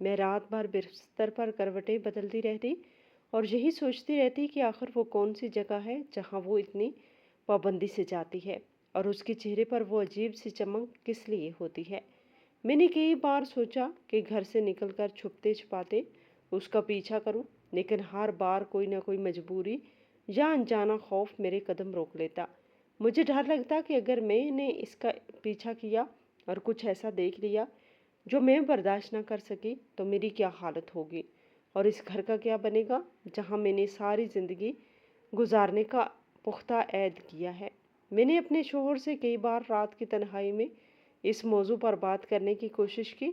میں رات بھر بستر پر کروٹیں بدلتی رہتی اور یہی سوچتی رہتی کہ آخر وہ کون سی جگہ ہے جہاں وہ اتنی پابندی سے جاتی ہے اور اس کے چہرے پر وہ عجیب سی چمک کس لیے ہوتی ہے۔ میں نے کئی بار سوچا کہ گھر سے نکل کر چھپتے چھپاتے اس کا پیچھا کروں، لیکن ہر بار کوئی نہ کوئی مجبوری یا انجانا خوف میرے قدم روک لیتا۔ مجھے ڈر لگتا کہ اگر میں نے اس کا پیچھا کیا اور کچھ ایسا دیکھ لیا جو میں برداشت نہ کر سکی تو میری کیا حالت ہوگی، اور اس گھر کا کیا بنے گا جہاں میں نے ساری زندگی گزارنے کا پختہ عہد کیا ہے۔ میں نے اپنے شوہر سے کئی بار رات کی تنہائی میں اس موضوع پر بات کرنے کی کوشش کی،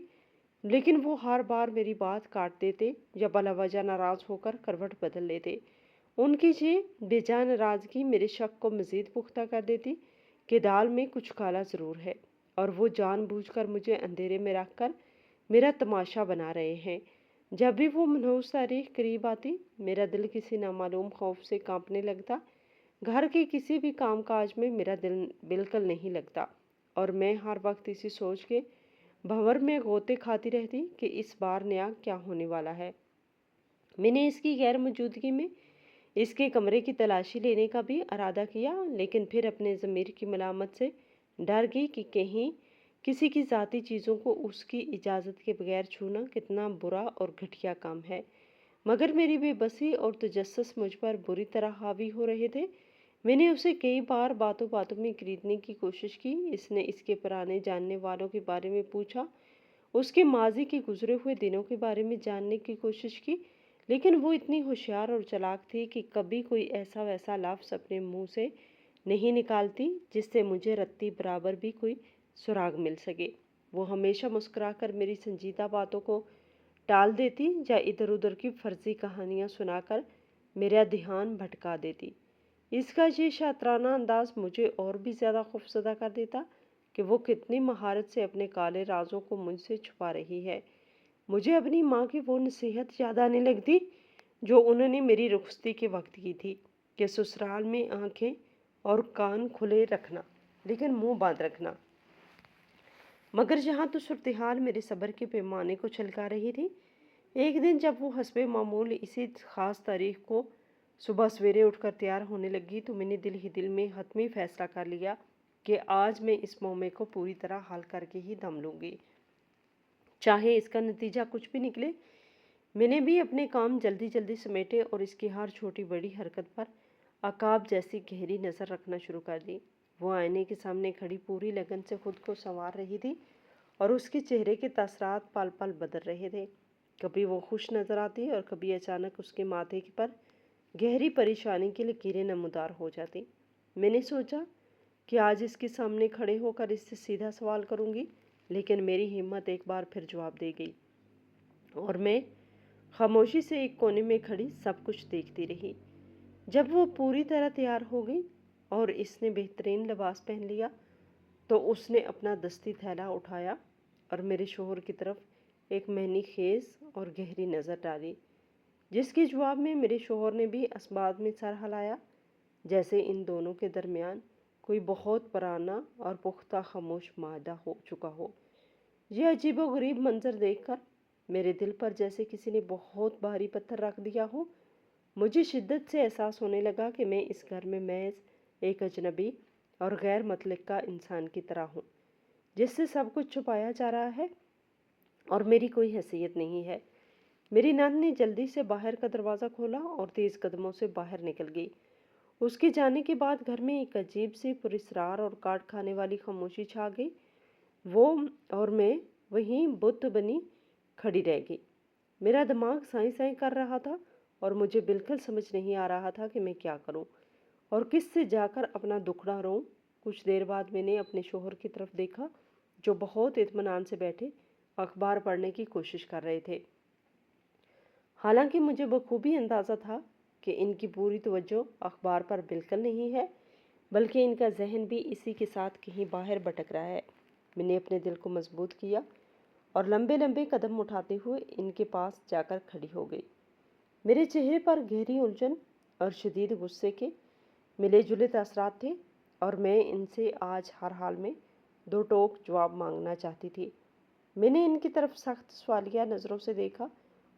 لیکن وہ ہر بار میری بات کاٹ دیتے یا بلا وجہ ناراض ہو کر کروٹ بدل لیتے۔ ان کی یہ بے جان ناراضگی میرے شک کو مزید پختہ کر دیتی کہ دال میں کچھ کالا ضرور ہے، اور وہ جان بوجھ کر مجھے اندھیرے میں رکھ کر میرا تماشا بنا رہے ہیں۔ جب بھی وہ منحوس تاریخ قریب آتی، میرا دل کسی نامعلوم خوف سے کانپنے لگتا۔ گھر کے کسی بھی کام کاج میں میرا دل بالکل نہیں لگتا، اور میں ہر وقت اسی سوچ کے بھنور میں غوطے کھاتی رہتی کہ اس بار نیا کیا ہونے والا ہے۔ میں نے اس کی غیر موجودگی میں اس کے کمرے کی تلاشی لینے کا بھی ارادہ کیا، لیکن پھر اپنے ضمیر کی ملامت سے ڈر گئی کہ کہیں کسی کی ذاتی چیزوں کو اس کی اجازت کے بغیر چھونا کتنا برا اور گھٹیا کام ہے۔ مگر میری بے بسی اور تجسس مجھ پر بری طرح حاوی ہو رہے تھے۔ میں نے اسے کئی بار باتوں باتوں میں خریدنے کی کوشش کی۔ اس نے اس کے پرانے جاننے والوں کے بارے میں پوچھا، اس کے ماضی کے گزرے ہوئے دنوں کے بارے میں جاننے کی کوشش کی، لیکن وہ اتنی ہوشیار اور چلاک تھی کہ کبھی کوئی ایسا ویسا لفظ اپنے منہ سے نہیں نکالتی جس سے مجھے رتی برابر بھی کوئی سراغ مل سکے۔ وہ ہمیشہ مسکرا کر میری سنجیدہ باتوں کو ٹال دیتی یا ادھر ادھر کی فرضی کہانیاں سنا کر میرا دھیان بھٹکا دیتی۔ اس کا یہ شاطرانہ انداز مجھے اور بھی زیادہ خوفزدہ کر دیتا کہ وہ کتنی مہارت سے اپنے کالے رازوں کو مجھ سے چھپا رہی ہے۔ مجھے اپنی ماں کی وہ نصیحت یاد آنے لگتی جو انہوں نے میری رخصتی کے وقت کی تھی کہ سسرال میں آنکھیں اور کان کھلے رکھنا لیکن منہ بند رکھنا۔ مگر یہاں تو صورتحال میرے صبر کے پیمانے کو چھلکا رہی تھی۔ ایک دن جب وہ حسب معمول اسی خاص تاریخ کو صبح سویرے اٹھ کر تیار ہونے لگی تو میں نے دل ہی دل میں حتمی فیصلہ کر لیا کہ آج میں اس معاملے کو پوری طرح حل کر کے ہی دم لوں گی، چاہے اس کا نتیجہ کچھ بھی نکلے۔ میں نے بھی اپنے کام جلدی جلدی سمیٹے اور اس کی ہر چھوٹی بڑی حرکت پر عقاب جیسی گہری نظر رکھنا شروع کر دی۔ وہ آئینے کے سامنے کھڑی پوری لگن سے خود کو سنوار رہی تھی اور اس کے چہرے کے تاثرات پل پل بدل رہے تھے۔ کبھی وہ خوش نظر آتی اور کبھی اچانک اس کے ماتھے پر گہری پریشانی کی لکیریں نمودار ہو جاتی۔ میں نے سوچا کہ آج اس کے سامنے کھڑے ہو کر اس سے سیدھا سوال کروں گی، لیکن میری ہمت ایک بار پھر جواب دے گئی اور میں خاموشی سے ایک کونے میں کھڑی سب کچھ دیکھتی رہی۔ جب وہ پوری طرح تیار ہو گئی اور اس نے بہترین لباس پہن لیا تو اس نے اپنا دستی تھیلا اٹھایا اور میرے شوہر کی طرف ایک معنی خیز اور گہری نظر ڈالی، جس کے جواب میں میرے شوہر نے بھی اسباب میں سر ہلایا، جیسے ان دونوں کے درمیان کوئی بہت پرانا اور پختہ خاموش معاہدہ ہو چکا ہو۔ یہ عجیب و غریب منظر دیکھ کر میرے دل پر جیسے کسی نے بہت بھاری پتھر رکھ دیا ہو۔ مجھے شدت سے احساس ہونے لگا کہ میں اس گھر میں محض ایک اجنبی اور غیر متعلقہ انسان کی طرح ہوں، جس سے سب کچھ چھپایا جا رہا ہے اور میری کوئی حیثیت نہیں ہے۔ میری نند نے جلدی سے باہر کا دروازہ کھولا اور تیز قدموں سے باہر نکل گئی۔ اس کے جانے کے بعد گھر میں ایک عجیب سی پراسرار اور کاٹ کھانے والی خاموشی چھا گئی۔ وہ اور میں وہیں بت بنی کھڑی رہ گئی۔ میرا دماغ سائیں سائیں کر رہا تھا اور مجھے بالکل سمجھ نہیں آ رہا تھا کہ میں کیا کروں اور کس سے جا کر اپنا دکھڑا روں۔ کچھ دیر بعد میں نے اپنے شوہر کی طرف دیکھا جو بہت اطمینان سے بیٹھے اخبار پڑھنے کی کوشش کر رہے تھے۔ حالانکہ مجھے بخوبی اندازہ تھا کہ ان کی پوری توجہ اخبار پر بالکل نہیں ہے، بلکہ ان کا ذہن بھی اسی کے ساتھ کہیں باہر بھٹک رہا ہے۔ میں نے اپنے دل کو مضبوط کیا اور لمبے لمبے قدم اٹھاتے ہوئے ان کے پاس جا کر کھڑی ہو گئی۔ میرے چہرے پر گہری الجھن اور شدید غصے کے ملے جلے تاثرات تھے اور میں ان سے آج ہر حال میں دو ٹوک جواب مانگنا چاہتی تھی۔ میں نے ان کی طرف سخت سوالیہ نظروں سے دیکھا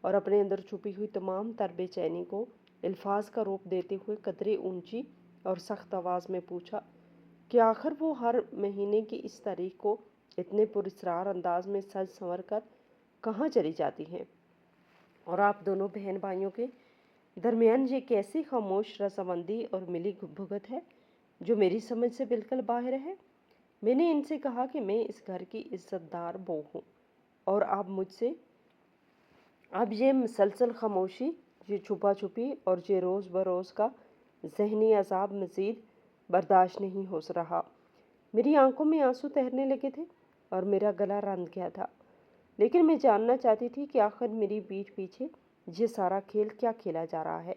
اور اپنے اندر چھپی ہوئی تمام تر بے چینی کو الفاظ کا روپ دیتے ہوئے قدرے اونچی اور سخت آواز میں پوچھا کہ آخر وہ ہر مہینے کی اس تاریخ کو اتنے پراسرار انداز میں سج سنور کر کہاں چلی جاتی ہیں، اور آپ دونوں بہن بھائیوں کے درمیان یہ کیسی خاموش رضامندی اور ملی بھگت ہے جو میری سمجھ سے بالکل باہر ہے۔ میں نے ان سے کہا کہ میں اس گھر کی عزت دار بہو ہوں، اور آپ مجھ سے اب یہ مسلسل خاموشی، یہ چھپا چھپی اور یہ روز بروز کا ذہنی عذاب مزید برداشت نہیں ہو رہا۔ میری آنکھوں میں آنسو تیرنے لگے تھے اور میرا گلا رند گیا تھا، لیکن میں جاننا چاہتی تھی کہ آخر میری پیٹھ پیچھے یہ سارا کھیل کیا کھیلا جا رہا ہے۔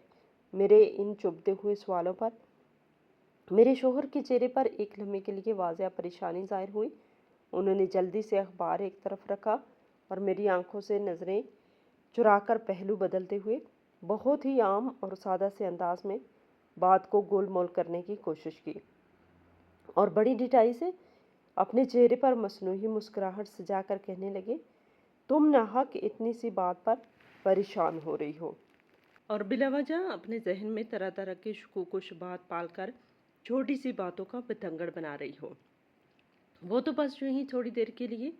میرے ان چبھتے ہوئے سوالوں پر میرے شوہر کے چہرے پر ایک لمحے کے لیے واضح پریشانی ظاہر ہوئی۔ انہوں نے جلدی سے اخبار ایک طرف رکھا اور میری آنکھوں سے نظریں چرا کر پہلو بدلتے ہوئے بہت ہی عام اور سادہ سے انداز میں بات کو گول مول کرنے کی کوشش کی، اور بڑی ڈٹائی سے اپنے چہرے پر مصنوعی مسکراہٹ سجا کر کہنے لگے، تم ناحق اتنی سی بات پر پریشان ہو رہی ہو اور بلا وجہ اپنے ذہن میں طرح طرح کے شکوک و شبہات پال کر چھوٹی سی باتوں کا بتنگڑ بنا رہی ہو۔ وہ تو بس یوں ہی تھوڑی دیر کے لیے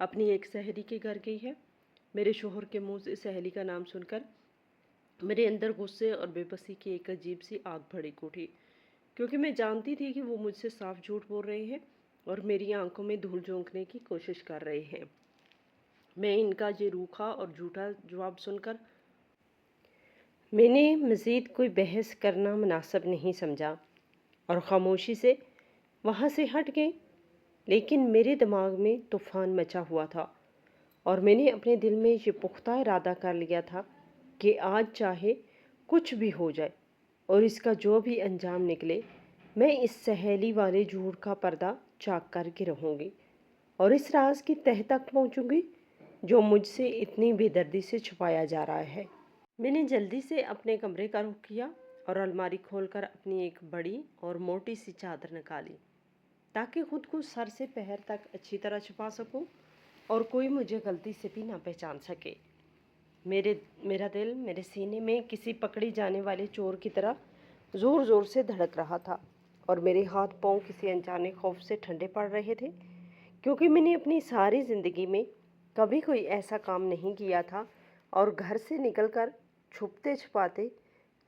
اپنی ایک سہیلی کے گھر گئی ہے۔ میرے شوہر کے منہ سے سہیلی کا نام سن کر میرے اندر غصے اور بے بسی کی ایک عجیب سی آگ بھڑک اٹھی، کیونکہ میں جانتی تھی کہ وہ مجھ سے صاف جھوٹ بول رہے ہیں اور میری آنکھوں میں دھول جھونکنے کی کوشش کر رہے ہیں۔ میں ان کا یہ روکھا اور جھوٹا جواب سن کر میں نے مزید کوئی بحث کرنا مناسب نہیں سمجھا اور خاموشی سے وہاں سے ہٹ گئی، لیکن میرے دماغ میں طوفان مچا ہوا تھا اور میں نے اپنے دل میں یہ پختہ ارادہ کر لیا تھا کہ آج چاہے کچھ بھی ہو جائے اور اس کا جو بھی انجام نکلے، میں اس سہیلی والے جھوٹ کا پردہ چاک کر کے رہوں گی اور اس راز کی تہہ تک پہنچوں گی جو مجھ سے اتنی بے دردی سے چھپایا جا رہا ہے۔ میں نے جلدی سے اپنے کمرے کا رخ کیا اور الماری کھول کر اپنی ایک بڑی اور موٹی سی چادر نکالی تاکہ خود کو سر سے پیر تک اچھی طرح چھپا سکوں اور کوئی مجھے غلطی سے بھی نہ پہچان سکے۔ میرا دل میرے سینے میں کسی پکڑی جانے والے چور کی طرح زور زور سے دھڑک رہا تھا اور میرے ہاتھ پاؤں کسی انجانے خوف سے ٹھنڈے پڑ رہے تھے، کیونکہ میں نے اپنی ساری زندگی میں کبھی کوئی ایسا کام نہیں کیا تھا اور گھر سے نکل کر چھپتے چھپاتے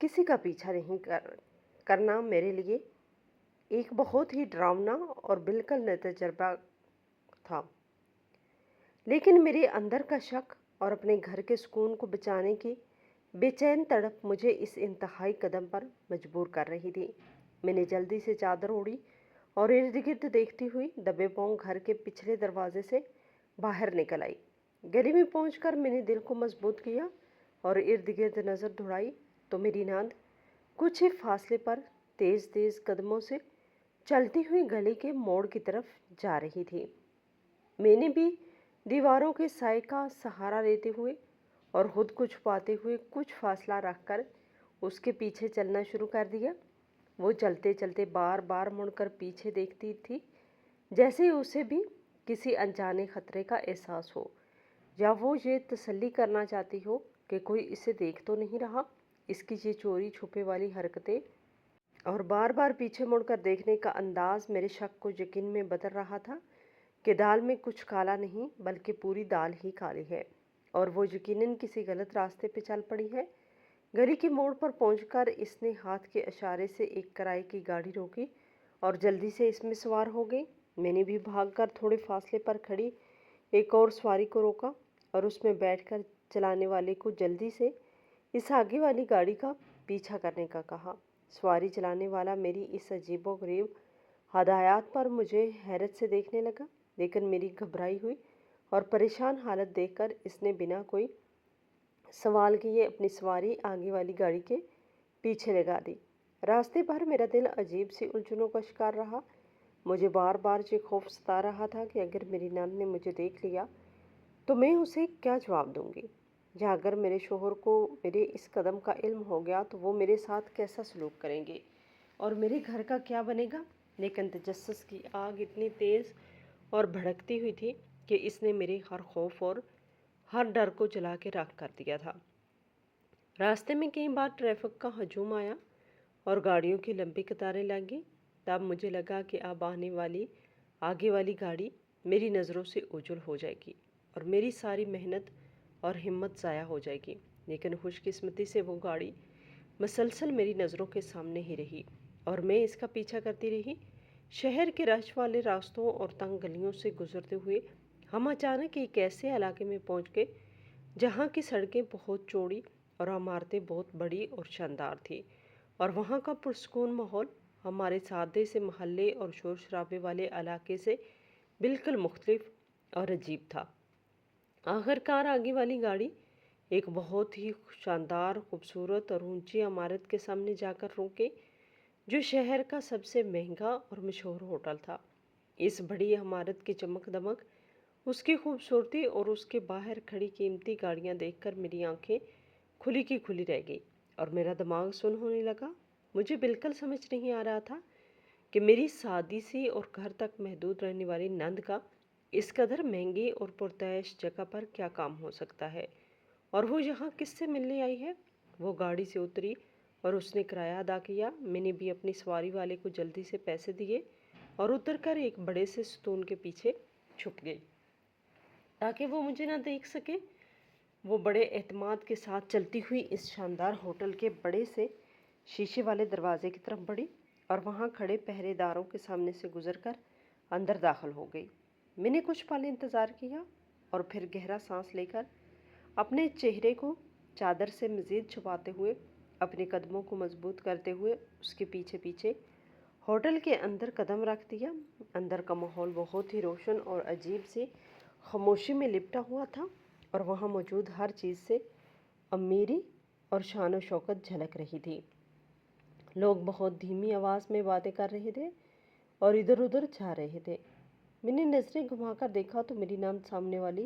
کسی کا پیچھا نہیں کرنا میرے لیے ایک بہت ہی ڈراؤنا اور بالکل نیا تجربہ تھا۔ لیکن میرے اندر کا شک اور اپنے گھر کے سکون کو بچانے کی بے چین تڑپ مجھے اس انتہائی قدم پر مجبور کر رہی تھی۔ میں نے جلدی سے چادر اوڑھی اور ارد گرد دیکھتی ہوئی دبے پاؤں گھر کے پچھلے دروازے سے باہر نکل آئی۔ گلی میں پہنچ کر میں نے دل کو مضبوط کیا اور ارد گرد نظر دوڑائی تو میری ناند کچھ ہی فاصلے پر تیز تیز قدموں سے چلتی ہوئی گلی کے موڑ کی طرف جا رہی تھی۔ میں نے بھی دیواروں کے سائے کا سہارا لیتے ہوئے اور خود کو چھپاتے ہوئے کچھ فاصلہ رکھ کر اس کے پیچھے چلنا شروع کر دیا۔ وہ چلتے چلتے بار بار مڑ کر پیچھے دیکھتی تھی، جیسے اسے بھی کسی انجانے خطرے کا احساس ہو، یا وہ یہ تسلی کرنا چاہتی ہو کہ کوئی اسے دیکھ تو نہیں رہا۔ اس کی یہ چوری چھپے والی حرکتیں اور بار بار پیچھے مڑ کر دیکھنے کا انداز میرے شک کو یقین میں بدل رہا تھا کہ دال میں کچھ کالا نہیں بلکہ پوری دال ہی کالی ہے اور وہ یقیناً کسی غلط راستے پہ چل پڑی ہے۔ گلی کے موڑ پر پہنچ کر اس نے ہاتھ کے اشارے سے ایک کرائے کی گاڑی روکی اور جلدی سے اس میں سوار ہو گئی۔ میں نے بھی بھاگ کر تھوڑے فاصلے پر کھڑی ایک اور سواری کو روکا اور اس میں بیٹھ کر چلانے والے کو جلدی سے اس آگے والی گاڑی کا پیچھا کرنے کا کہا۔ سواری چلانے والا میری اس عجیب و غریب ہدایات پر مجھے حیرت سے دیکھنے لگا، لیکن میری گھبرائی ہوئی اور پریشان حالت دیکھ کر اس نے بنا کوئی سوال کیے اپنی سواری آگے والی گاڑی کے پیچھے لگا دی۔ راستے بھر میرا دل عجیب سی الجھنوں کا شکار رہا۔ مجھے بار بار یہ خوف ستا رہا تھا کہ اگر میری ناند نے مجھے دیکھ لیا تو میں اسے کیا جواب دوں گی، یا اگر میرے شوہر کو میرے اس قدم کا علم ہو گیا تو وہ میرے ساتھ کیسا سلوک کریں گے اور میرے گھر کا کیا بنے گا۔ لیکن تجسس کی آگ اتنی تیز اور بھڑکتی ہوئی تھی کہ اس نے میرے ہر خوف اور ہر ڈر کو جلا کے راکھ کر دیا تھا۔ راستے میں کئی بار ٹریفک کا ہجوم آیا اور گاڑیوں کی لمبی قطاریں لگیں۔ تب مجھے لگا کہ اب آگے والی گاڑی میری نظروں سے اوجھل ہو جائے گی اور میری ساری محنت اور ہمت ضائع ہو جائے گی۔ لیکن خوش قسمتی سے وہ گاڑی مسلسل میری نظروں کے سامنے ہی رہی اور میں اس کا پیچھا کرتی رہی۔ شہر کے رش والے راستوں اور تنگ گلیوں سے گزرتے ہوئے ہم اچانک ایک ایسے علاقے میں پہنچ گئے جہاں کی سڑکیں بہت چوڑی اور عمارتیں بہت بڑی اور شاندار تھیں، اور وہاں کا پرسکون ماحول ہمارے سادے سے محلے اور شور شرابے والے علاقے سے بالکل مختلف اور عجیب تھا۔ آخر کار آگے والی گاڑی ایک بہت ہی شاندار، خوبصورت اور اونچی عمارت کے سامنے جا کر رکی، جو شہر کا سب سے مہنگا اور مشہور ہوٹل تھا۔ اس بڑی عمارت کی چمک دمک، اس کی خوبصورتی اور اس کے باہر کھڑی قیمتی گاڑیاں دیکھ کر میری آنکھیں کھلی کی کھلی رہ گئی اور میرا دماغ سن ہونے لگا۔ مجھے بالکل سمجھ نہیں آ رہا تھا کہ میری سادی سی اور گھر تک محدود رہنے والی نند کا اس قدر مہنگی اور پرتعیش جگہ پر کیا کام ہو سکتا ہے، اور وہ یہاں کس سے ملنے آئی ہے۔ وہ گاڑی سے اتری اور اس نے کرایہ ادا کیا۔ میں نے بھی اپنی سواری والے کو جلدی سے پیسے دیے اور اتر کر ایک بڑے سے ستون کے پیچھے چھپ گئی تاکہ وہ مجھے نہ دیکھ سکے۔ وہ بڑے اعتماد کے ساتھ چلتی ہوئی اس شاندار ہوٹل کے بڑے سے شیشے والے دروازے کی طرف بڑھی اور وہاں کھڑے پہرے داروں کے سامنے سے گزر کر اندر داخل ہو گئی۔ میں نے کچھ پل انتظار کیا اور پھر گہرا سانس لے کر اپنے چہرے کو چادر سے مزید چھپاتے ہوئے، اپنے قدموں کو مضبوط کرتے ہوئے اس کے پیچھے پیچھے ہوٹل کے اندر قدم رکھ دیا۔ اندر کا ماحول بہت ہی روشن اور عجیب سی خاموشی میں لپٹا ہوا تھا، اور وہاں موجود ہر چیز سے امیری اور شان و شوکت جھلک رہی تھی۔ لوگ بہت دھیمی آواز میں باتیں کر رہے تھے اور ادھر ادھر جا رہے تھے۔ میں نے نظریں گھما کر دیکھا تو میری نند سامنے والی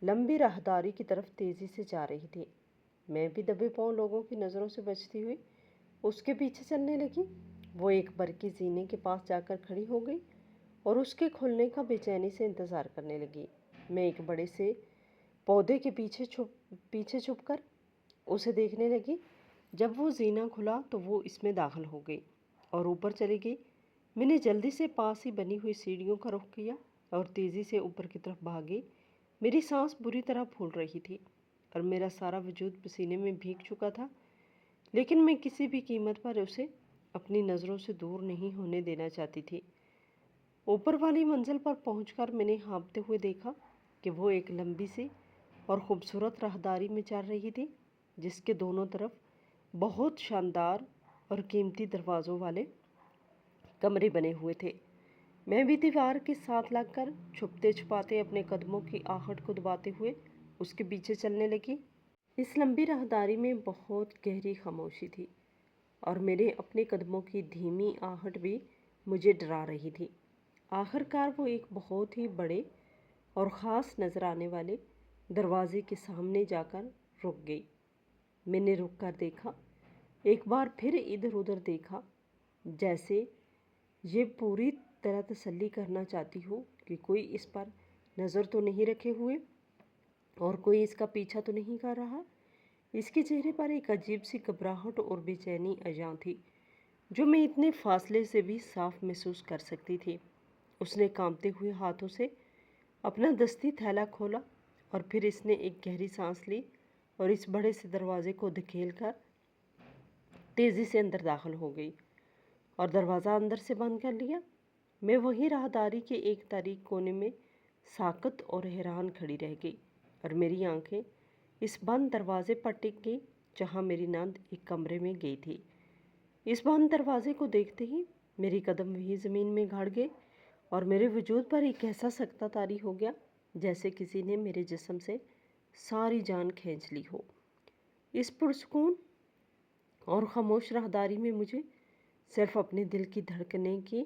لمبی راہداری کی طرف تیزی سے جا رہی تھی۔ میں بھی دبے پاؤں لوگوں کی نظروں سے بچتی ہوئی اس کے پیچھے چلنے لگی۔ وہ ایک برقی زینے کے پاس جا کر کھڑی ہو گئی اور اس کے کھلنے کا بے چینی سے انتظار کرنے لگی۔ میں ایک بڑے سے پودے کے پیچھے چھپ کر اسے دیکھنے لگی۔ جب وہ زینہ کھلا تو وہ اس میں داخل ہو گئی اور اوپر چلی گئی۔ میں نے جلدی سے پاس ہی بنی ہوئی سیڑھیوں کا رخ کیا اور تیزی سے اوپر کی طرف بھاگی۔ میری سانس بری طرح پھول رہی تھی اور میرا سارا وجود پسینے میں بھیگ چکا تھا، لیکن میں کسی بھی قیمت پر اسے اپنی نظروں سے دور نہیں ہونے دینا چاہتی تھی۔ اوپر والی منزل پر پہنچ کر میں نے ہانپتے ہوئے دیکھا کہ وہ ایک لمبی سی اور خوبصورت راہداری میں چل رہی تھی، جس کے دونوں طرف بہت شاندار اور قیمتی دروازوں والے کمرے بنے ہوئے تھے۔ میں بھی دیوار کے ساتھ لگ کر چھپتے چھپاتے اپنے قدموں کی آہٹ کو دباتے ہوئے اس کے پیچھے چلنے لگی۔ اس لمبی راہداری میں بہت گہری خاموشی تھی اور میرے اپنے قدموں کی دھیمی آہٹ بھی مجھے ڈرا رہی تھی۔ آخر کار وہ ایک بہت ہی بڑے اور خاص نظر آنے والے دروازے کے سامنے جا کر رک گئی۔ میں نے رک کر دیکھا، ایک بار پھر ادھر ادھر دیکھا، جیسے یہ پوری طرح تسلی کرنا چاہتی ہو کہ کوئی اس پر نظر تو نہیں رکھے ہوئے اور کوئی اس کا پیچھا تو نہیں کر رہا۔ اس کے چہرے پر ایک عجیب سی گھبراہٹ اور بے چینی اجاں تھی، جو میں اتنے فاصلے سے بھی صاف محسوس کر سکتی تھی۔ اس نے کانپتے ہوئے ہاتھوں سے اپنا دستی تھیلا کھولا اور پھر اس نے ایک گہری سانس لی اور اس بڑے سے دروازے کو دھکیل کر تیزی سے اندر داخل ہو گئی اور دروازہ اندر سے بند کر لیا۔ میں وہیں راہداری کے ایک تاریک کونے میں ساکت اور حیران کھڑی رہ گئی اور میری آنکھیں اس بند دروازے پر ٹک گئی جہاں میری نند ایک کمرے میں گئی تھی۔ اس بند دروازے کو دیکھتے ہی میری قدم وہی زمین میں گڑ گئے اور میرے وجود پر ایک ایسا سکتہ طاری ہو گیا جیسے کسی نے میرے جسم سے ساری جان کھینچ لی ہو۔ اس پرسکون اور خاموش راہداری میں مجھے صرف اپنے دل کی دھڑکنے کی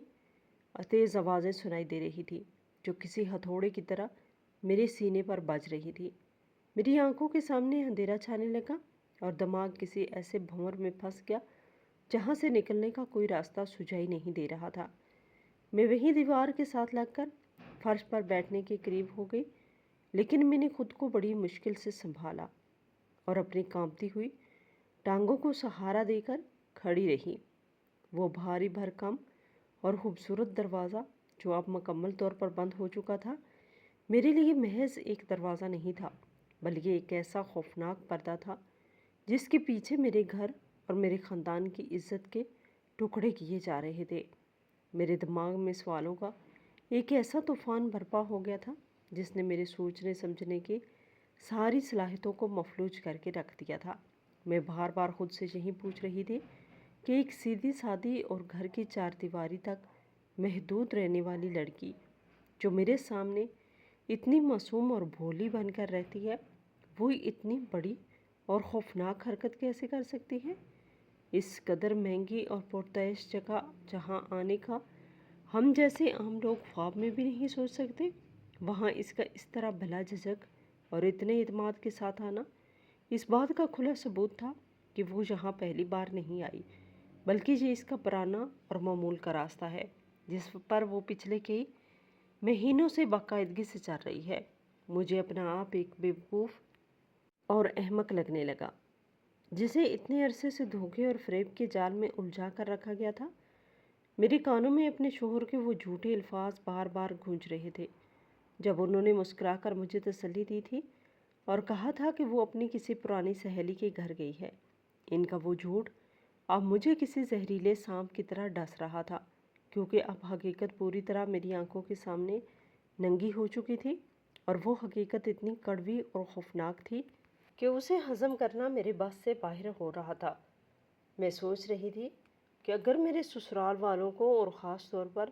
تیز آوازیں سنائی دے رہی تھی، جو کسی ہتھوڑے کی طرح میرے سینے پر بج رہی تھی۔ میری آنکھوں کے سامنے اندھیرا چھانے لگا اور دماغ کسی ایسے بھنور میں پھنس گیا جہاں سے نکلنے کا کوئی راستہ سجائی نہیں دے رہا تھا۔ میں وہیں دیوار کے ساتھ لگ کر فرش پر بیٹھنے کے قریب ہو گئی، لیکن میں نے خود کو بڑی مشکل سے سنبھالا اور اپنی کانپتی ہوئی ٹانگوں کو سہارا دے کر کھڑی رہی۔ وہ بھاری بھرکم اور خوبصورت دروازہ، جو اب مکمل طور پر بند ہو چکا تھا، میرے لیے محض ایک دروازہ نہیں تھا، بلکہ ایک ایسا خوفناک پردہ تھا جس کے پیچھے میرے گھر اور میرے خاندان کی عزت کے ٹکڑے کیے جا رہے تھے۔ میرے دماغ میں سوالوں کا ایک ایسا طوفان برپا ہو گیا تھا جس نے میرے سوچنے سمجھنے کی ساری صلاحیتوں کو مفلوج کر کے رکھ دیا تھا۔ میں بار بار خود سے یہی پوچھ رہی تھی کہ ایک سیدھی سادی اور گھر کی چار دیواری تک محدود رہنے والی لڑکی جو میرے سامنے اتنی معصوم اور بھولی بن کر رہتی ہے، وہ اتنی بڑی اور خوفناک حرکت کیسے کر سکتی ہے؟ اس قدر مہنگی اور پرتعیش جگہ جہاں آنے کا ہم جیسے عام لوگ خواب میں بھی نہیں سوچ سکتے، وہاں اس کا اس طرح بلا جھجک اور اتنے اعتماد کے ساتھ آنا اس بات کا کھلا ثبوت تھا کہ وہ یہاں پہلی بار نہیں آئی، بلکہ یہ اس کا پرانا اور معمول کا راستہ ہے جس پر وہ پچھلے کئی مہینوں سے باقاعدگی سے چل رہی ہے۔ مجھے اپنا آپ ایک بیوقوف اور احمق لگنے لگا جسے اتنے عرصے سے دھوکے اور فریب کے جال میں الجھا کر رکھا گیا تھا۔ میرے کانوں میں اپنے شوہر کے وہ جھوٹے الفاظ بار بار گونج رہے تھے جب انہوں نے مسکرا کر مجھے تسلی دی تھی اور کہا تھا کہ وہ اپنی کسی پرانی سہیلی کے گھر گئی ہے۔ ان کا وہ جھوٹ اب مجھے کسی زہریلے سانپ کی طرح ڈس رہا تھا، کیونکہ اب حقیقت پوری طرح میری آنکھوں کے سامنے ننگی ہو چکی تھی، اور وہ حقیقت اتنی کڑوی اور خوفناک تھی کہ اسے ہضم کرنا میرے بس سے باہر ہو رہا تھا۔ میں سوچ رہی تھی کہ اگر میرے سسرال والوں کو اور خاص طور پر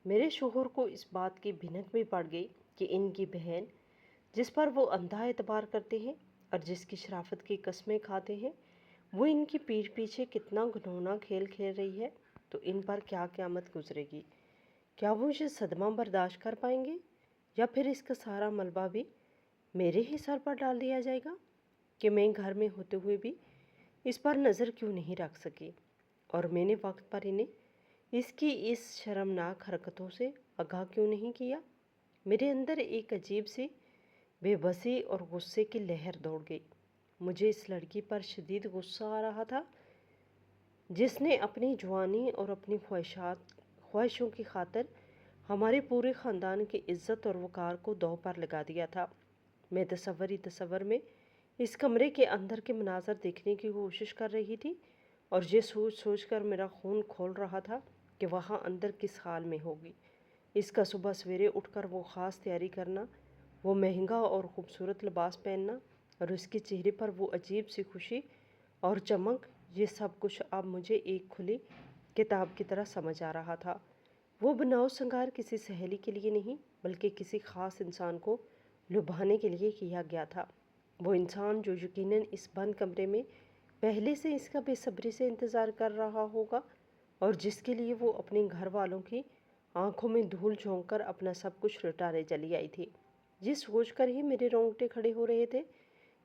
میرے شوہر کو اس بات کی بھنک بھی پڑ گئی کہ ان کی بہن، جس پر وہ اندھا اعتبار کرتے ہیں اور جس کی شرافت کی قسمیں کھاتے ہیں، وہ ان کی پیٹھ پیچھے کتنا گھنونا کھیل کھیل رہی ہے، تو ان پر کیا قیامت گزرے گی؟ کیا وہ یہ صدمہ برداشت کر پائیں گے، یا پھر اس کا سارا ملبہ بھی میرے ہی سر پر ڈال دیا جائے گا کہ میں گھر میں ہوتے ہوئے بھی اس پر نظر کیوں نہیں رکھ سکی، اور میں نے وقت پر انہیں اس کی اس شرمناک حرکتوں سے آگاہ کیوں نہیں کیا؟ میرے اندر ایک عجیب سی بے بسی اور غصے کی لہر دوڑ گئی۔ مجھے اس لڑکی پر شدید غصہ آ رہا تھا جس نے اپنی جوانی اور اپنی خواہشوں کی خاطر ہمارے پورے خاندان کی عزت اور وقار کو داؤ پر لگا دیا تھا۔ میں تصور میں اس کمرے کے اندر کے مناظر دیکھنے کی کوشش کر رہی تھی، اور یہ سوچ کر میرا خون کھول رہا تھا کہ وہاں اندر کس حال میں ہوگی۔ اس کا صبح سویرے اٹھ کر وہ خاص تیاری کرنا، وہ مہنگا اور خوبصورت لباس پہننا، اور اس کے چہرے پر وہ عجیب سی خوشی اور چمک، یہ سب کچھ اب مجھے ایک کھلی کتاب کی طرح سمجھ آ رہا تھا۔ وہ بناؤ سنگار کسی سہیلی کے لیے نہیں، بلکہ کسی خاص انسان کو لبھانے کے لیے کیا گیا تھا۔ وہ انسان جو یقیناً اس بند کمرے میں پہلے سے اس کا بے صبری سے انتظار کر رہا ہوگا، اور جس کے لیے وہ اپنے گھر والوں کی آنکھوں میں دھول جھونک کر اپنا سب کچھ لٹانے چلی آئی تھی۔ یہ سوچ کر ہی میرے رونگٹے کھڑے ہو رہے تھے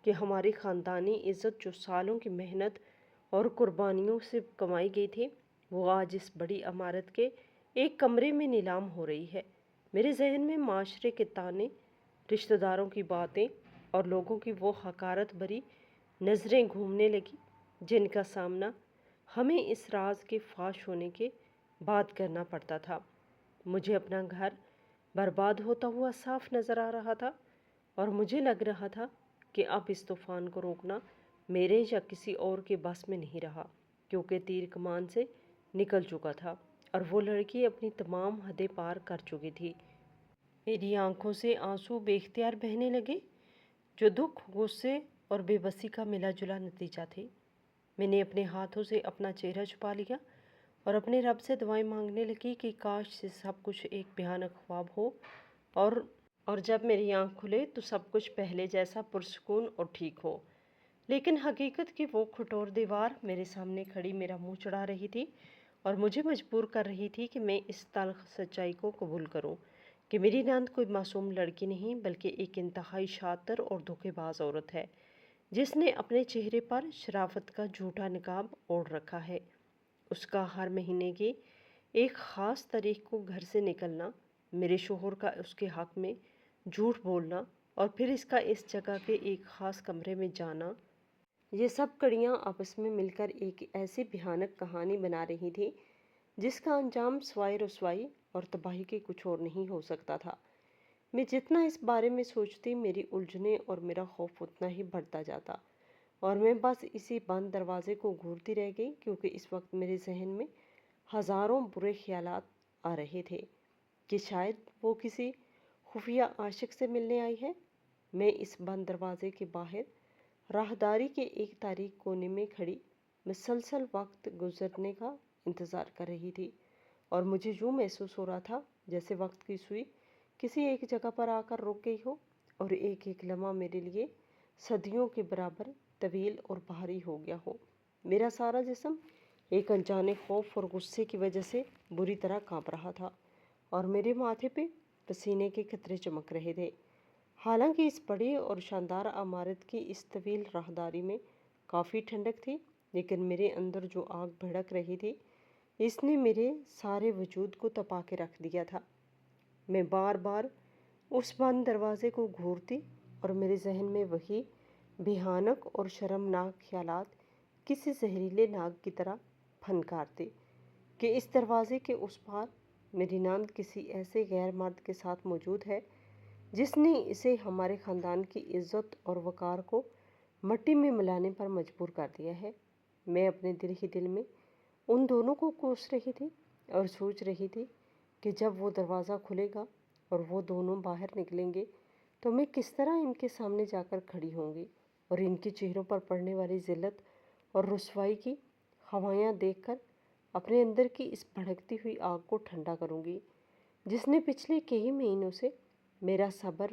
کہ ہماری خاندانی عزت جو سالوں کی محنت اور قربانیوں سے کمائی گئی تھی، وہ آج اس بڑی عمارت کے ایک کمرے میں نیلام ہو رہی ہے۔ میرے ذہن میں معاشرے کے طعنے، رشتہ داروں کی باتیں اور لوگوں کی وہ حقارت بری نظریں گھومنے لگی جن کا سامنا ہمیں اس راز کے فاش ہونے کے بعد کرنا پڑتا تھا۔ مجھے اپنا گھر برباد ہوتا ہوا صاف نظر آ رہا تھا، اور مجھے لگ رہا تھا کہ اب اس طوفان کو روکنا میرے یا کسی اور کے بس میں نہیں رہا، کیونکہ تیر کمان سے نکل چکا تھا اور وہ لڑکی اپنی تمام حدیں پار کر چکی تھی۔ میری آنکھوں سے آنسو بے اختیار بہنے لگے، جو دکھ، غصے اور بے بسی کا ملا جلا نتیجہ تھے۔ میں نے اپنے ہاتھوں سے اپنا چہرہ چھپا لیا اور اپنے رب سے دعائیں مانگنے لگی کہ کاش یہ سب کچھ ایک بھیانک خواب ہو، اور جب میری آنکھ کھلے تو سب کچھ پہلے جیسا پرسکون اور ٹھیک ہو۔ لیکن حقیقت کی وہ کھٹور دیوار میرے سامنے کھڑی میرا منہ چڑھا رہی تھی اور مجھے مجبور کر رہی تھی کہ میں اس تلخ سچائی کو قبول کروں کہ میری نند کوئی معصوم لڑکی نہیں، بلکہ ایک انتہائی شاطر اور دھوکے باز عورت ہے جس نے اپنے چہرے پر شرافت کا جھوٹا نقاب اوڑھ رکھا ہے۔ اس کا ہر مہینے کی ایک خاص تاریخ کو گھر سے نکلنا میرے شوہر کا اس کے حق میں جھوٹ بولنا اور پھر اس کا اس جگہ کے ایک خاص کمرے میں جانا، یہ سب کڑیاں آپس میں مل کر ایک ایسی بھیانک کہانی بنا رہی تھی جس کا انجام سوائے رسوائی اور تباہی کے کچھ اور نہیں ہو سکتا تھا۔ میں جتنا اس بارے میں سوچتی میری الجھنیں اور میرا خوف اتنا ہی بڑھتا جاتا، اور میں بس اسی بند دروازے کو گھورتی رہ گئی، کیونکہ اس وقت میرے ذہن میں ہزاروں برے خیالات آ رہے تھے کہ شاید وہ کسی خفیہ عاشق سے ملنے آئی ہے۔ میں اس بند دروازے کے باہر راہداری کے ایک تاریک کونے میں کھڑی مسلسل وقت گزرنے کا انتظار کر رہی تھی، اور مجھے یوں محسوس ہو رہا تھا جیسے وقت کی سوئی کسی ایک جگہ پر آ کر رک گئی ہو، اور ایک ایک لمحہ میرے لیے صدیوں کے برابر طویل اور بھاری ہو گیا ہو۔ میرا سارا جسم ایک انجانے خوف اور غصے کی وجہ سے بری طرح کانپ رہا تھا، اور میرے ماتھے پہ پسینے کے قطرے چمک رہے تھے۔ حالانکہ اس بڑی اور شاندار عمارت کی اس طویل راہداری میں کافی ٹھنڈک تھی، لیکن میرے اندر جو آگ بھڑک رہی تھی اس نے میرے سارے وجود کو تپا کے رکھ دیا تھا۔ میں بار بار اس بند دروازے کو گھورتی اور میرے ذہن میں وہی بھیانک اور شرمناک خیالات کسی زہریلے ناگ کی طرح پھنکارتے کہ اس دروازے کے اس پار میری ناند کسی ایسے غیر مرد کے ساتھ موجود ہے جس نے اسے ہمارے خاندان کی عزت اور وقار کو مٹی میں ملانے پر مجبور کر دیا ہے۔ میں اپنے دل ہی دل میں ان دونوں کو کوس رہی تھی اور سوچ رہی تھی کہ جب وہ دروازہ کھلے گا اور وہ دونوں باہر نکلیں گے تو میں کس طرح ان کے سامنے جا کر کھڑی ہوں گی، اور ان کے چہروں پر پڑنے والی ذلت اور رسوائی کی ہوائیاں دیکھ کر اپنے اندر کی اس بھڑکتی ہوئی آگ کو ٹھنڈا کروں گی جس نے پچھلے کئی مہینوں سے میرا صبر،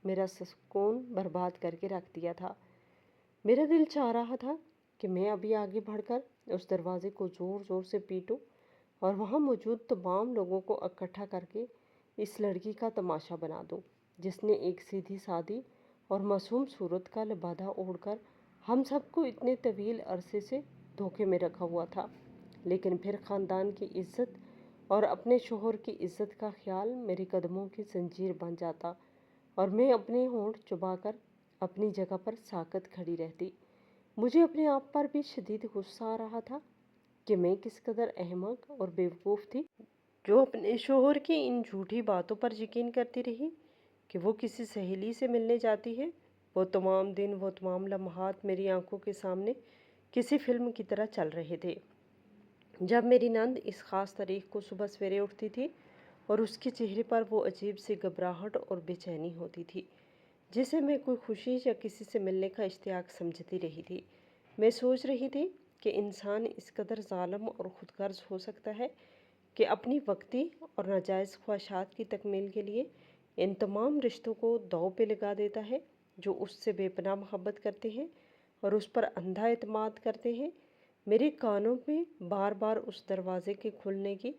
میرا سکون برباد کر کے رکھ دیا تھا۔ میرا دل چاہ رہا تھا کہ میں ابھی آگے بڑھ کر اس دروازے کو زور زور سے پیٹوں اور وہاں موجود تمام لوگوں کو اکٹھا کر کے اس لڑکی کا تماشا بنا دوں جس نے ایک سیدھی سادی اور معصوم صورت کا لبادہ اوڑھ کر ہم سب کو اتنے طویل عرصے سے دھوکے میں رکھا ہوا تھا۔ لیکن پھر خاندان کی عزت اور اپنے شوہر کی عزت کا خیال میرے قدموں کی زنجیر بن جاتا، اور میں اپنے ہونٹ چبا کر اپنی جگہ پر ساکت کھڑی رہتی۔ مجھے اپنے آپ پر بھی شدید غصہ آ رہا تھا کہ میں کس قدر احمق اور بیوقوف تھی جو اپنے شوہر کی ان جھوٹی باتوں پر یقین کرتی رہی کہ وہ کسی سہیلی سے ملنے جاتی ہے۔ وہ تمام دن، وہ تمام لمحات میری آنکھوں کے سامنے کسی فلم کی طرح چل رہے تھے، جب میری نند اس خاص تاریخ کو صبح سویرے اٹھتی تھی اور اس کے چہرے پر وہ عجیب سی گھبراہٹ اور بے چینی ہوتی تھی جسے میں کوئی خوشی یا کسی سے ملنے کا اشتیاق سمجھتی رہی تھی۔ میں سوچ رہی تھی کہ انسان اس قدر ظالم اور خود غرض ہو سکتا ہے کہ اپنی وقتی اور ناجائز خواہشات کی تکمیل کے لیے ان تمام رشتوں کو داؤ پہ لگا دیتا ہے جو اس سے بے پناہ محبت کرتے ہیں اور اس پر اندھا اعتماد کرتے ہیں۔ میرے کانوں میں بار بار اس دروازے کے کھلنے کی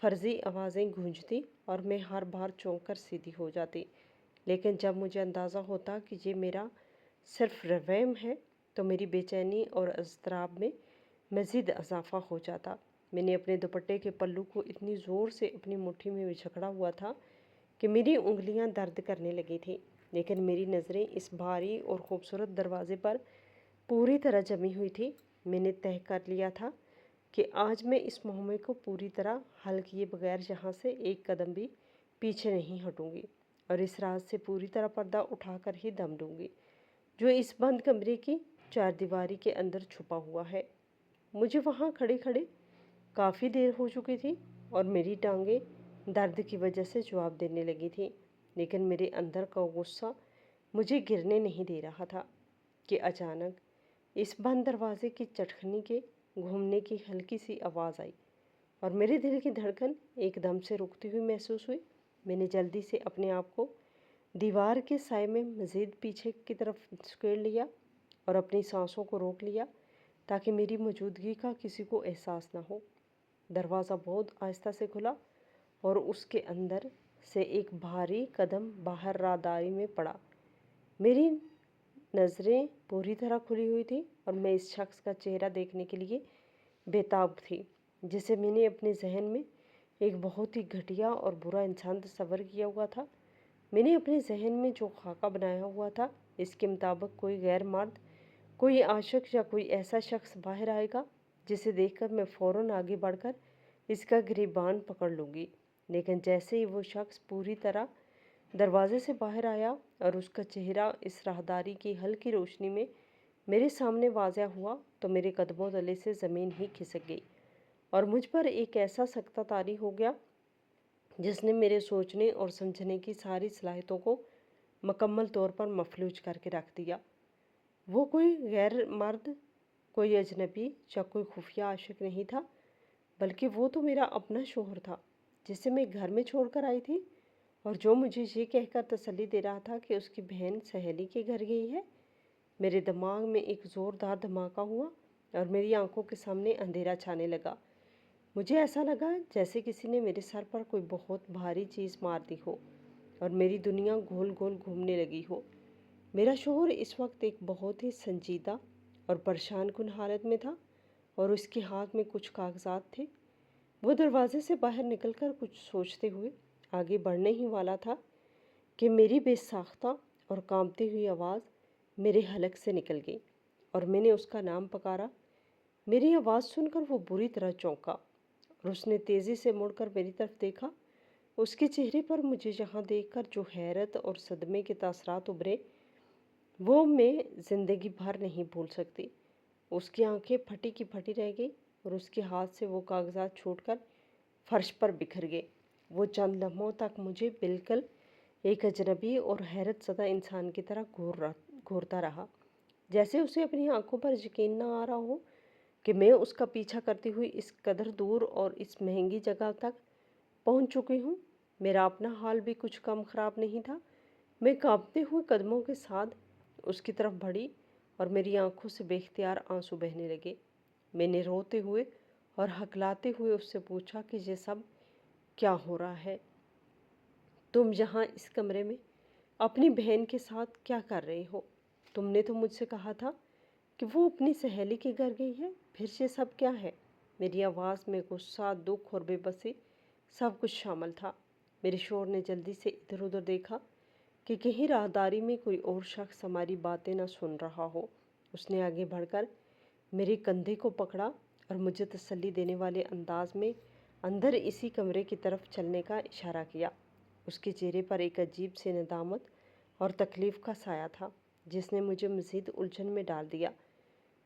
فرضی آوازیں گونجتی اور میں ہر بار چونک کر سیدھی ہو جاتی، لیکن جب مجھے اندازہ ہوتا کہ یہ میرا صرف وہم ہے تو میری بے چینی اور اضطراب میں مزید اضافہ ہو جاتا۔ میں نے اپنے دوپٹے کے پلو کو اتنی زور سے اپنی مٹھی میں جکڑا ہوا تھا کہ میری انگلیاں درد کرنے لگی تھیں، لیکن میری نظریں اس بھاری اور خوبصورت دروازے پر پوری طرح جمی ہوئی تھی۔ میں نے طے کر لیا تھا کہ آج میں اس مہمے کو پوری طرح حل کیے بغیر یہاں سے ایک قدم بھی پیچھے نہیں ہٹوں گی، اور اس راز سے پوری طرح پردہ اٹھا کر ہی دم لوں گی جو اس بند کمرے کی چار دیواری کے اندر چھپا ہوا ہے۔ مجھے وہاں کھڑے کھڑے کافی دیر ہو چکی تھی اور میری ٹانگیں درد کی وجہ سے جواب دینے لگی تھیں، لیکن میرے اندر کا غصہ مجھے گرنے نہیں دے رہا تھا کہ اچانک اس بند دروازے کی چٹخنی کے گھومنے کی ہلکی سی آواز آئی اور میرے دل کی دھڑکن ایک دم سے رکتی ہوئی محسوس ہوئی۔ میں نے جلدی سے اپنے آپ کو دیوار کے سائے میں مزید پیچھے کی طرف دھکیل لیا اور اپنی سانسوں کو روک لیا تاکہ میری موجودگی کا کسی کو احساس نہ ہو۔ دروازہ بہت آہستہ سے کھلا اور اس کے اندر سے ایک بھاری قدم باہر راہداری میں پڑا۔ میری نظریں پوری طرح کھلی ہوئی تھیں اور میں اس شخص کا چہرہ دیکھنے کے لیے بے تاب تھی جسے میں نے اپنے ذہن میں ایک بہت ہی گھٹیا اور برا انسان تصور کیا ہوا تھا۔ میں نے اپنے ذہن میں جو خاکہ بنایا ہوا تھا، اس کے مطابق کوئی غیر مرد، کوئی عاشق یا کوئی ایسا شخص باہر آئے گا جسے دیکھ کر میں فوراً آگے بڑھ کر اس کا گریبان پکڑ لوں گی۔ لیکن جیسے ہی وہ شخص پوری طرح دروازے سے باہر آیا اور اس کا چہرہ اس راہداری کی ہلکی روشنی میں میرے سامنے واضح ہوا تو میرے قدموں تلے سے زمین ہی کھسک گئی اور مجھ پر ایک ایسا سکتہ طاری ہو گیا جس نے میرے سوچنے اور سمجھنے کی ساری صلاحیتوں کو مکمل طور پر مفلوج کر کے رکھ دیا۔ وہ کوئی غیر مرد، کوئی اجنبی یا کوئی خفیہ عاشق نہیں تھا، بلکہ وہ تو میرا اپنا شوہر تھا جسے میں گھر میں چھوڑ کر آئی تھی اور جو مجھے یہ کہہ کر تسلی دے رہا تھا کہ اس کی بہن سہیلی کے گھر گئی ہے۔ میرے دماغ میں ایک زوردار دھماکہ ہوا اور میری آنکھوں کے سامنے اندھیرا چھانے لگا۔ مجھے ایسا لگا جیسے کسی نے میرے سر پر کوئی بہت بھاری چیز مار دی ہو اور میری دنیا گول گول گھومنے لگی ہو۔ میرا شوہر اس وقت ایک بہت ہی سنجیدہ اور پریشان کن حالت میں تھا اور اس کے ہاتھ میں کچھ کاغذات تھے۔ وہ دروازے سے باہر نکل کر کچھ سوچتے ہوئے آگے بڑھنے ہی والا تھا کہ میری بے ساختہ اور کانپتی ہوئی آواز میرے حلق سے نکل گئی اور میں نے اس کا نام پکارا۔ میری آواز سن کر وہ بری طرح چونکا اور اس نے تیزی سے مڑ کر میری طرف دیکھا۔ اس کے چہرے پر مجھے یہاں دیکھ کر جو حیرت اور صدمے کے تاثرات ابھرے وہ میں زندگی بھر نہیں بھول سکتی۔ اس کی آنکھیں پھٹی کی پھٹی رہ گئی اور اس کے ہاتھ سے وہ کاغذات چھوٹ کر فرش پر بکھر گئے۔ وہ چند لمحوں تک مجھے بالکل ایک اجنبی اور حیرت زدہ انسان کی طرح گھورتا رہا، جیسے اسے اپنی آنکھوں پر یقین نہ آ رہا ہو کہ میں اس کا پیچھا کرتی ہوئی اس قدر دور اور اس مہنگی جگہ تک پہنچ چکی ہوں۔ میرا اپنا حال بھی کچھ کم خراب نہیں تھا۔ میں کانپتے ہوئے قدموں کے ساتھ اس کی طرف بڑھی اور میری آنکھوں سے بے اختیار آنسو بہنے لگے۔ میں نے روتے ہوئے اور ہکلاتے ہوئے اس سے پوچھا کہ یہ سب کیا ہو رہا ہے؟ تم یہاں اس کمرے میں اپنی بہن کے ساتھ کیا کر رہے ہو؟ تم نے تو مجھ سے کہا تھا کہ وہ اپنی سہیلی کے گھر گئی ہے، پھر یہ سب کیا ہے؟ میری آواز میں غصہ، دکھ اور بے بسی سب کچھ شامل تھا۔ میرے شوہر نے جلدی سے ادھر ادھر دیکھا کہ کہیں راہداری میں کوئی اور شخص ہماری باتیں نہ سن رہا ہو۔ اس نے آگے بڑھ کر میرے کندھے کو پکڑا اور مجھے تسلی دینے والے انداز میں اندر اسی کمرے کی طرف چلنے کا اشارہ کیا۔ اس کے چہرے پر ایک عجیب سی ندامت اور تکلیف کا سایہ تھا جس نے مجھے مزید الجھن میں ڈال دیا۔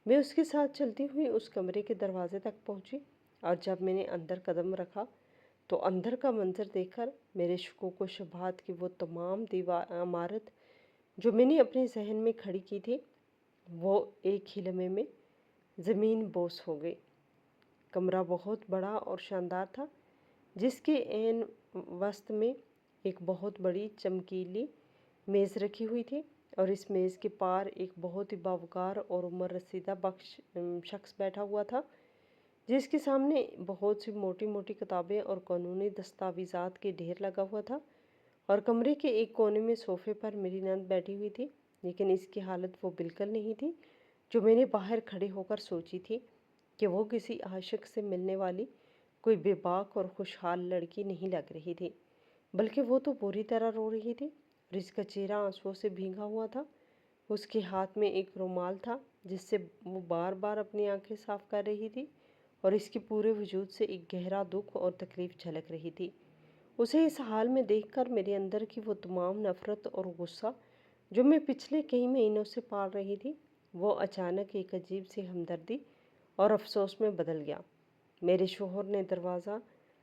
میں اس کے ساتھ چلتی ہوئی اس کمرے کے دروازے تک پہنچی اور جب میں نے اندر قدم رکھا تو اندر کا منظر دیکھ کر میرے شکوک و شبہات کی وہ تمام عمارت جو میں نے اپنے ذہن میں کھڑی کی تھی وہ ایک ہی لمحے میں زمین بوس ہو گئی۔ کمرہ بہت بڑا اور شاندار تھا، جس کے عین وسط میں ایک بہت بڑی چمکیلی میز رکھی ہوئی تھی اور اس میز کے پار ایک بہت ہی باوقار اور عمر رسیدہ شخص بیٹھا ہوا تھا، جس کے سامنے بہت سی موٹی موٹی کتابیں اور قانونی دستاویزات کے ڈھیر لگا ہوا تھا، اور کمرے کے ایک کونے میں صوفے پر میری نند بیٹھی ہوئی تھی، لیکن اس کی حالت وہ بالکل نہیں تھی جو میں نے باہر کھڑے ہو کر سوچی تھی کہ وہ کسی عاشق سے ملنے والی کوئی بے باک اور خوشحال لڑکی نہیں لگ رہی تھی، بلکہ وہ تو بری طرح رو رہی تھی اور اس کا چہرہ آنسوؤں سے بھیگا ہوا تھا۔ اس کے ہاتھ میں ایک رومال تھا جس سے وہ بار بار اپنی آنکھیں صاف کر رہی تھی اور اس کے پورے وجود سے ایک گہرا دکھ اور تکلیف جھلک رہی تھی۔ اسے اس حال میں دیکھ کر میرے اندر کی وہ تمام نفرت اور غصہ جو میں پچھلے کئی مہینوں سے پال رہی تھی وہ اچانک ایک عجیب سی ہمدردی اور افسوس میں بدل گیا۔ میرے شوہر نے دروازہ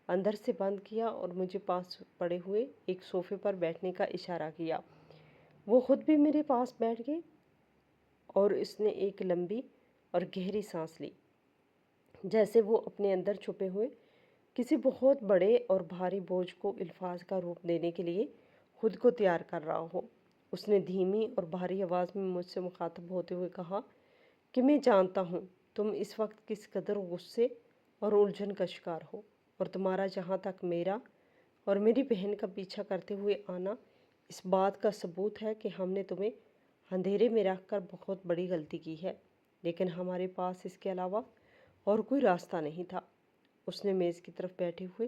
اندر سے بند کیا اور مجھے پاس پڑے ہوئے ایک صوفے پر بیٹھنے کا اشارہ کیا۔ وہ خود بھی میرے پاس بیٹھ گئے اور اس نے ایک لمبی اور گہری سانس لی، جیسے وہ اپنے اندر چھپے ہوئے کسی بہت بڑے اور بھاری بوجھ کو الفاظ کا روپ دینے کے لیے خود کو تیار کر رہا ہو۔ اس نے دھیمی اور بھاری آواز میں مجھ سے مخاطب ہوتے ہوئے کہا کہ میں جانتا ہوں تم اس وقت کس قدر غصے اور الجھن کا شکار ہو، اور تمہارا جہاں تک میرا اور میری بہن کا پیچھا کرتے ہوئے آنا اس بات کا ثبوت ہے کہ ہم نے تمہیں اندھیرے میں رکھ کر بہت بڑی غلطی کی ہے، لیکن ہمارے پاس اس کے علاوہ اور کوئی راستہ نہیں تھا۔ اس نے میز کی طرف بیٹھے ہوئے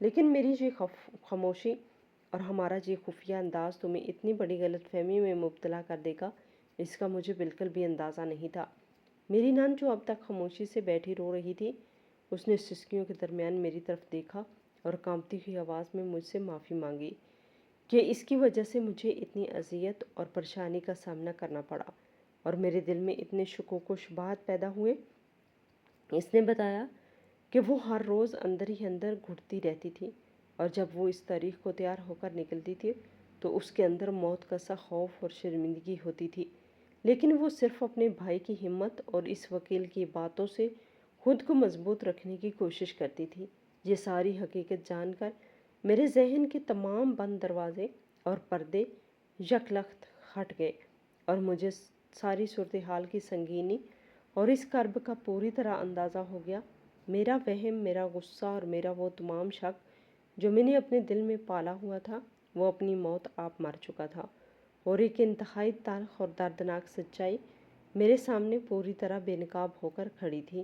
لیکن میری یہ خاموشی اور ہمارا یہ خفیہ انداز تمہیں اتنی بڑی غلط فہمی میں مبتلا کر دے گا، اس کا مجھے بالکل بھی اندازہ نہیں تھا۔ میری نان جو اب تک خاموشی سے بیٹھی رو رہی تھی، اس نے سسکیوں کے درمیان میری طرف دیکھا اور کانپتی ہوئی آواز میں مجھ سے معافی مانگی کہ اس کی وجہ سے مجھے اتنی اذیت اور پریشانی کا سامنا کرنا پڑا اور میرے دل میں اتنے شکوک و شبہات پیدا ہوئے۔ اس نے بتایا کہ وہ ہر روز اندر ہی اندر گھٹتی رہتی تھی اور جب وہ اس تاریخ کو تیار ہو کر نکلتی تھی تو اس کے اندر موت کا سا خوف اور شرمندگی ہوتی تھی، لیکن وہ صرف اپنے بھائی کی ہمت اور اس وکیل کی باتوں سے خود کو مضبوط رکھنے کی کوشش کرتی تھی۔ یہ ساری حقیقت جان کر میرے ذہن کے تمام بند دروازے اور پردے یکلخت ہٹ گئے اور مجھے ساری صورتحال کی سنگینی اور اس کرب کا پوری طرح اندازہ ہو گیا۔ میرا وہم، میرا غصہ اور میرا وہ تمام شک جو میں نے اپنے دل میں پالا ہوا تھا، وہ اپنی موت آپ مر چکا تھا، اور ایک انتہائی تلخ اور دردناک سچائی میرے سامنے پوری طرح بے نقاب ہو کر کھڑی تھی،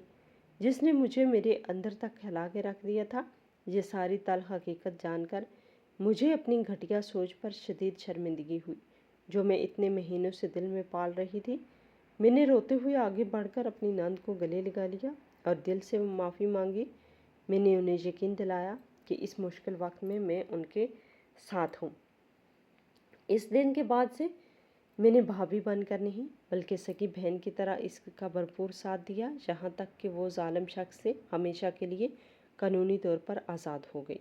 جس نے مجھے میرے اندر تک کھلا کے رکھ دیا تھا۔ یہ ساری تلخ حقیقت جان کر مجھے اپنی گھٹیا سوچ پر شدید شرمندگی ہوئی جو میں اتنے مہینوں سے دل میں پال رہی تھی۔ میں نے روتے ہوئے آگے بڑھ کر اپنی ناند کو گلے لگا لیا اور دل سے معافی مانگی۔ میں نے انہیں یقین دلایا کہ اس مشکل وقت میں ان کے ساتھ ہوں۔ اس دن کے بعد سے میں نے بھابھی بن کر نہیں بلکہ سکی بہن کی طرح اس کا بھرپور ساتھ دیا، یہاں تک کہ وہ ظالم شخص سے ہمیشہ کے لیے قانونی طور پر آزاد ہو گئی۔